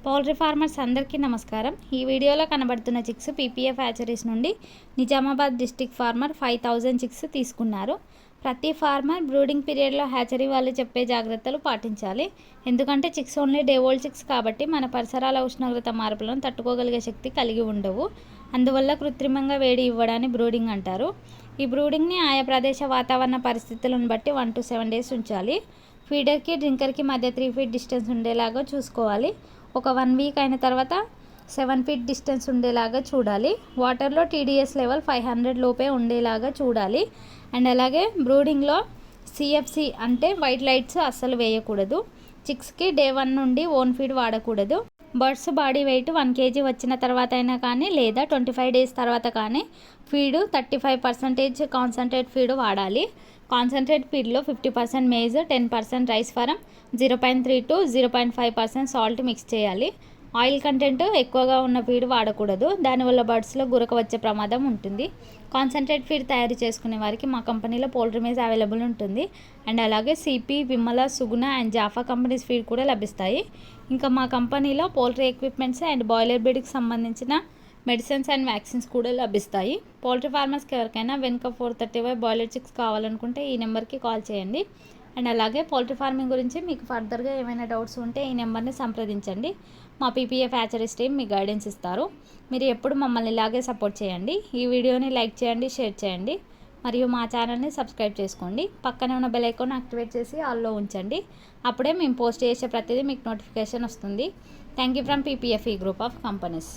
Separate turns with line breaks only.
Poultry farmers అందరికీ నమస్కారం. ఈ వీడియోలో కనబడుతున్న చిక్స్ పీపీఎఫ్ హ్యాచరీస్ నుండి నిజామాబాద్ డిస్టిక్ ఫార్మర్ 5000 చిక్స్ తీసుకున్నారు. ప్రతి ఫార్మర్ బ్రూడింగ్ పీరియడ్లో హ్యాచరీ వాళ్ళు చెప్పే జాగ్రత్తలు పాటించాలి. ఎందుకంటే chicks only day old chicks కాబట్టి మన పరిసరాల ఉష్ణోగ్రత మార్పులను తట్టుకోగలిగే శక్తి కలిగి ఉండవు. అందువల్ల కృత్రిమంగా వేడి ఇవ్వడాన్ని బ్రూడింగ్ అంటారు. ఈ బ్రూడింగ్ని ఆయా ప్రదేశ వాతావరణ పరిస్థితులను బట్టి 1 to 7 days ఉంచాలి. ఫీడర్కి డ్రింకర్కి మధ్య 3 feet డిస్టెన్స్ ఉండేలాగా చూసుకోవాలి. ఒక 1 week అయిన తర్వాత 7 feet డిస్టెన్స్ ఉండేలాగా చూడాలి. వాటర్లో టీడీఎస్ లెవెల్ 500 లోపే ఉండేలాగా చూడాలి. అండ్ అలాగే బ్రూడింగ్లో సిఎఫ్సి అంటే వైట్ లైట్స్ అస్సలు వేయకూడదు. చిక్స్కి డే 1 నుండి ఓన్ ఫీడ్ వాడకూడదు. బర్డ్స్ బాడీ వెయిట్ 1 kg వచ్చిన తర్వాత అయినా కానీ లేదా 25 days తర్వాత కానీ ఫీడు 35% కాన్సన్ట్రేట్ ఫీడ్ వాడాలి. కాన్సన్ట్రేట్ ఫీడ్లో 50% మేజ్, 10% రైస్ ఫారం, 0.3 to 0.5% సాల్ట్ మిక్స్ చేయాలి. ఆయిల్ కంటెంట్ ఎక్కువగా ఉన్న ఫీడ్ వాడకూడదు. దానివల్ల బర్డ్స్లో గురక వచ్చే ప్రమాదం ఉంటుంది. కాన్సన్ట్రేట్ ఫీడ్ తయారు చేసుకునే వారికి మా కంపెనీలో పౌల్ట్రీ మేజ్ అవైలబుల్ ఉంటుంది. అండ్ అలాగే CP, Vimala, Suguna and Jaffa companies feed కూడా లభిస్తాయి. ఇంకా మా కంపెనీలో పౌల్ట్రీ ఎక్విప్మెంట్స్ అండ్ బాయిలర్ బ్రీడ్కి సంబంధించిన మెడిసిన్స్ అండ్ వ్యాక్సిన్స్ కూడా లభిస్తాయి. పౌల్ట్రీ ఫార్మర్స్కి ఎవరికైనా వెనుక 435 బాయిలర్ చిక్స్ కావాలనుకుంటే ఈ నెంబర్కి కాల్ చేయండి. అండ్ అలాగే పౌల్ట్రీ ఫార్మింగ్ గురించి మీకు ఫర్దర్గా ఏమైనా డౌట్స్ ఉంటే ఈ నెంబర్ని సంప్రదించండి. మా పీపీఎఫ్ హ్యాచరీస్ టీమ్ మీకు గైడెన్స్ ఇస్తారు. మీరు ఎప్పుడు మమ్మల్ని ఇలాగే సపోర్ట్ చేయండి. ఈ వీడియోని లైక్ చేయండి, షేర్ చేయండి మరియు మా ఛానల్ని సబ్స్క్రైబ్ చేసుకోండి. పక్కనే ఉన్న బెల్ ఐకాన్ యాక్టివేట్ చేసి ఆల్లో ఉంచండి. అప్పుడే మేము పోస్ట్ చేసే ప్రతిదీ మీకు నోటిఫికేషన్ వస్తుంది. Thank you from PPF group of companies.